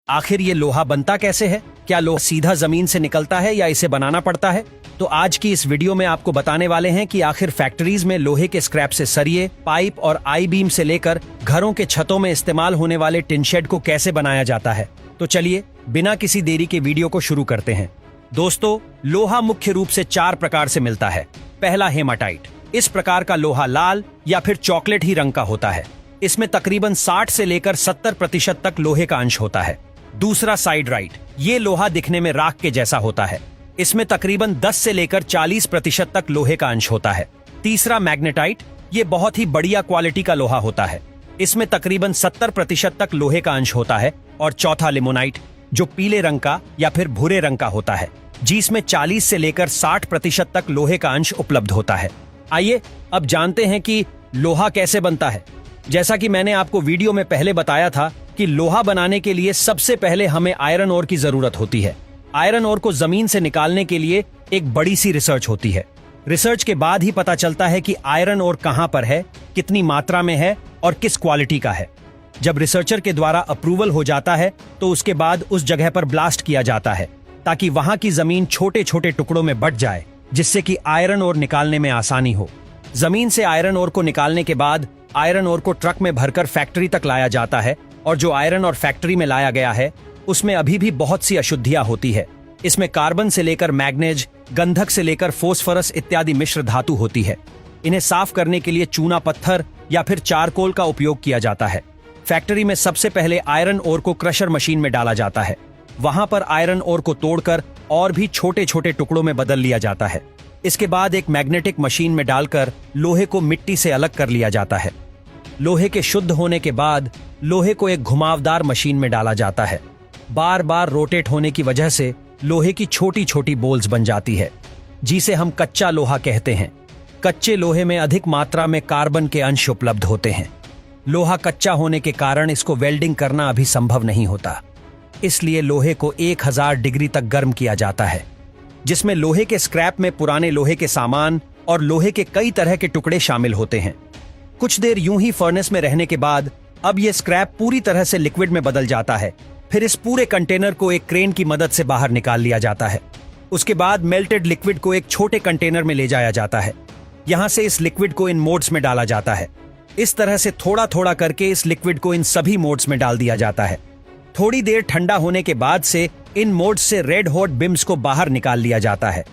आखिर ये लोहा बनता कैसे है? क्या लोहा सीधा जमीन से निकलता है या इसे बनाना पड़ता है? तो आज की इस वीडियो में आपको बताने वाले हैं कि आखिर फैक्ट्रीज में लोहे के स्क्रैप से सरिये, पाइप और आई बीम से लेकर घरों के छतों में इस्तेमाल होने वाले टिन शेड को कैसे बनाया जाता है। तो चलिए बिना किसी देरी के वीडियो को शुरू करते हैं। दोस्तों, लोहा मुख्य रूप से 4 प्रकार से मिलता है। पहला, हेमाटाइट। इस प्रकार का लोहा लाल या फिर चॉकलेट ही रंग का होता है। इसमें तकरीबन 60 से लेकर 70% तक लोहे का अंश होता है। दूसरा, साइडराइट। ये लोहा दिखने में राख के जैसा होता है। इसमें तकरीबन 10 से लेकर 40% तक लोहे का अंश होता है। तीसरा, मैग्नेटाइट। ये बहुत ही बढ़िया क्वालिटी का लोहा होता है। इसमें तकरीबन 70% तक लोहे का अंश होता है। और चौथा, लिमोनाइट, जो पीले रंग का या फिर भूरे रंग का होता है, जिसमें 40 से लेकर 60% तक लोहे का अंश उपलब्ध होता है। आइए अब जानते हैं कि लोहा कैसे बनता है। जैसा कि मैंने आपको वीडियो में पहले बताया था कि लोहा बनाने के लिए सबसे पहले हमें आयरन ओर की जरूरत होती है। आयरन ओर को जमीन से निकालने के लिए एक बड़ी सी रिसर्च होती है। रिसर्च के बाद ही पता चलता है कि आयरन ओर कहां पर है, कितनी मात्रा में है और किस क्वालिटी का है। जब रिसर्चर के द्वारा अप्रूवल हो जाता है तो उसके बाद उस जगह पर ब्लास्ट किया जाता है ताकि वहां की जमीन छोटे छोटे टुकड़ों में बंट जाए, जिससे कि आयरन ओर निकालने में आसानी हो। जमीन से आयरन ओर को निकालने के बाद आयरन ओर को ट्रक में भरकर फैक्ट्री तक लाया जाता है। और जो आयरन और फैक्ट्री में लाया गया है उसमें अभी भी बहुत सी अशुद्धियां होती है। इसमें कार्बन से लेकर मैग्नेज, गंधक से लेकर फोस्फरस इत्यादि मिश्र धातु होती है। इन्हें साफ करने के लिए चूना पत्थर या फिर चारकोल का उपयोग किया जाता है। फैक्ट्री में सबसे पहले आयरन ओर को क्रशर मशीन में डाला जाता है। वहां पर आयरन ओर को तोड़कर और भी छोटे छोटे टुकड़ों में बदल लिया जाता है। इसके बाद एक मैग्नेटिक मशीन में डालकर लोहे को मिट्टी से अलग कर लिया जाता है। लोहे के शुद्ध होने के बाद लोहे को एक घुमावदार मशीन में डाला जाता है। बार बार रोटेट होने की वजह से लोहे की छोटी छोटी बोल्स बन जाती है, जिसे हम कच्चा लोहा कहते हैं। कच्चे लोहे में अधिक मात्रा में कार्बन के अंश उपलब्ध होते हैं। लोहा कच्चा होने के कारण इसको वेल्डिंग करना अभी संभव नहीं होता। इसलिए लोहे को 1000 डिग्री तक गर्म किया जाता है, जिसमें लोहे के स्क्रैप में पुराने लोहे के सामान और लोहे के कई तरह के टुकड़े शामिल होते हैं। कुछ देर यूं ही फर्नेस में रहने के बाद अब यह स्क्रैप पूरी तरह से लिक्विड में बदल जाता है। फिर इस पूरे कंटेनर को एक क्रेन की मदद से बाहर निकाल लिया जाता है। उसके बाद मेल्टेड लिक्विड को एक छोटे कंटेनर में ले जाया जाता है। यहां से इस लिक्विड को इन मोड्स में डाला जाता है। इस तरह से थोड़ा थोड़ा करके इस लिक्विड को इन सभी मोड्स में डाल दिया जाता है। थोड़ी देर ठंडा होने के बाद से इन मोड्स से रेड हॉट बीम्स को बाहर निकाल लिया जाता है।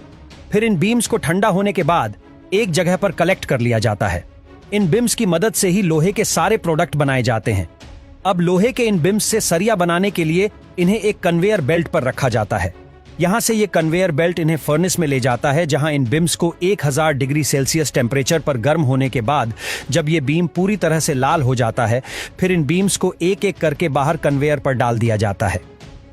फिर इन बीम्स को ठंडा होने के बाद एक जगह पर कलेक्ट कर लिया जाता है। इन बिम्स की मदद से ही लोहे के सारे प्रोडक्ट बनाए जाते हैं। अब लोहे के इन बिम्स से सरिया बनाने के लिए इन्हें एक कन्वेयर बेल्ट पर रखा जाता है। यहां से ये कन्वेयर बेल्ट इन्हें फर्नेस में ले जाता है, जहां इन बिम्स को 1000 डिग्री सेल्सियस टेम्परेचर पर गर्म होने के बाद जब ये बीम पूरी तरह से लाल हो जाता है, फिर इन बीम्स को एक एक करके बाहर कन्वेयर पर डाल दिया जाता है।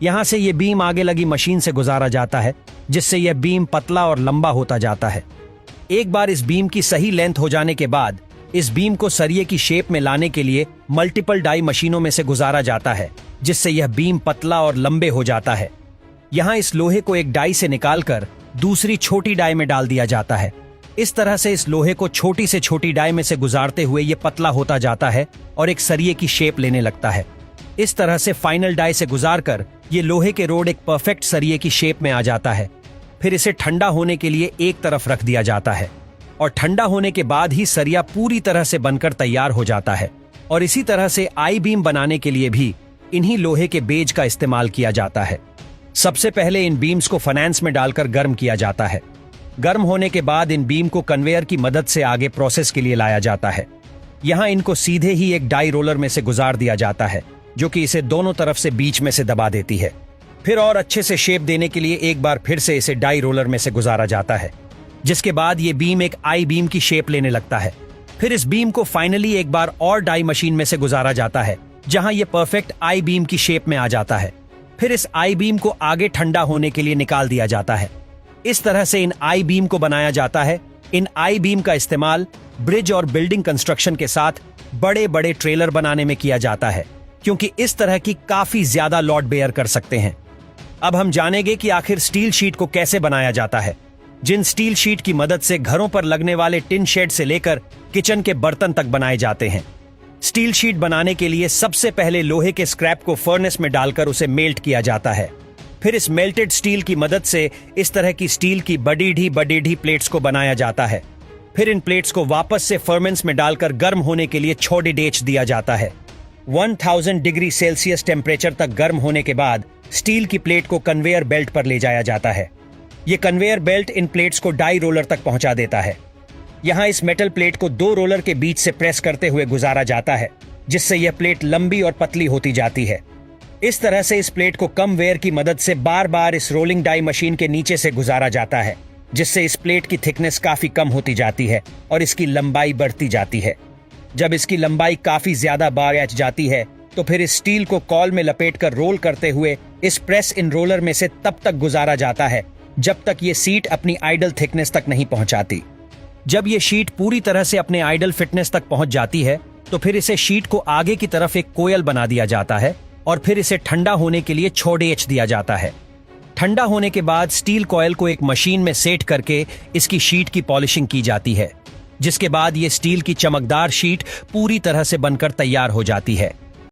यहां से ये बीम आगे लगी मशीन से गुजारा जाता है, जिससे यह बीम पतला और लंबा होता जाता है। एक बार इस बीम की सही लेंथ हो जाने के बाद इस बीम को सरिये की शेप में लाने के लिए मल्टीपल डाई मशीनों में से गुजारा जाता है, जिससे यह बीम पतला और लंबे हो जाता है। यहां इस लोहे को एक डाई से निकालकर दूसरी छोटी डाई में डाल दिया जाता है। इस तरह से इस लोहे को छोटी से छोटी डाई में से गुजारते हुए यह पतला होता जाता है और एक सरिये की शेप लेने लगता है। इस तरह से फाइनल डाई से गुजारकर ये लोहे के रोड एक परफेक्ट सरिये की शेप में आ जाता है। फिर इसे ठंडा होने के लिए एक तरफ रख दिया जाता है और ठंडा होने के बाद ही सरिया पूरी तरह से बनकर तैयार हो जाता है। और इसी तरह से आई बीम बनाने के लिए भी इन्हीं लोहे के बेज का इस्तेमाल किया जाता है। सबसे पहले इन बीम्स को फर्नेस में डालकर गर्म किया जाता है। गर्म होने के बाद इन बीम को कन्वेयर की मदद से आगे प्रोसेस के लिए लाया जाता है। यहां इनको सीधे ही एक डाई रोलर में से गुजार दिया जाता है, जो कि इसे दोनों तरफ से बीच में से दबा देती है। फिर और अच्छे से शेप देने के लिए एक बार फिर से इसे डाई रोलर में से गुजारा जाता है, जिसके बाद ये बीम एक आई बीम की शेप लेने लगता है। फिर इस बीम को फाइनली एक बार और डाई मशीन में से गुजारा जाता है, जहां ये परफेक्ट आई बीम की शेप में आ जाता है। फिर इस आई बीम को आगे ठंडा होने के लिए निकाल दिया जाता है। इस तरह से इन आई बीम को बनाया जाता है। इन आई बीम का इस्तेमाल ब्रिज और बिल्डिंग कंस्ट्रक्शन के साथ बड़े बड़े ट्रेलर बनाने में किया जाता है, क्योंकि इस तरह की काफी ज्यादा लोड बेयर कर सकते हैं। अब हम जानेंगे कि आखिर स्टील शीट को कैसे बनाया जाता है। जिन स्टील शीट की मदद से घरों पर लगने वाले टिन शेड से लेकर किचन के बर्तन तक बनाए जाते हैं। स्टील शीट बनाने के लिए सबसे पहले लोहे के स्क्रैप को फर्नेस में डालकर उसे मेल्ट किया जाता है। फिर इस मेल्टेड स्टील की मदद से इस तरह की स्टील की बड़ी ढी प्लेट्स को बनाया जाता है। फिर इन प्लेट्स को वापस से फर्मेंस में डालकर गर्म होने के लिए छोड़ी डेच दिया जाता है। 1000 डिग्री सेल्सियस टेम्परेचर तक गर्म होने के बाद स्टील की प्लेट को कन्वेयर बेल्ट पर ले जाया जाता है। यह कन्वेयर बेल्ट इन प्लेट्स को डाई रोलर तक पहुंचा देता है। यहां इस मेटल प्लेट को 2 रोलर के बीच से प्रेस करते हुए गुजारा जाता है, जिससे यह प्लेट लंबी और पतली होती जाती है। इस तरह से इस प्लेट को कम वेयर की मदद से बार बार इस रोलिंग डाई मशीन के नीचे से गुजारा जाता है, जिससे इस प्लेट की थिकनेस काफी कम होती जाती है और इसकी लंबाई बढ़ती जाती है। जब इसकी लंबाई काफी ज्यादा बढ़ जाती है तो फिर इस स्टील को कॉल में लपेटकर रोल करते हुए इस प्रेस इन रोलर में से तब तक गुजारा जाता है जब तक ये शीट अपनी आइडल थिकनेस तक नहीं पहुंचाती। जब ये शीट पूरी तरह से अपने आइडल फिटनेस तक पहुंच जाती है तो फिर इसे शीट को आगे की तरफ एक कोयल बना दिया जाता है और फिर इसे ठंडा होने के लिए छोड़ेच दिया जाता है। ठंडा होने के बाद स्टील कॉयल को एक मशीन में सेट करके इसकी शीट की पॉलिशिंग की जाती है, जिसके बाद ये स्टील की चमकदार शीट पूरी तरह से बनकर तैयार हो जाती है।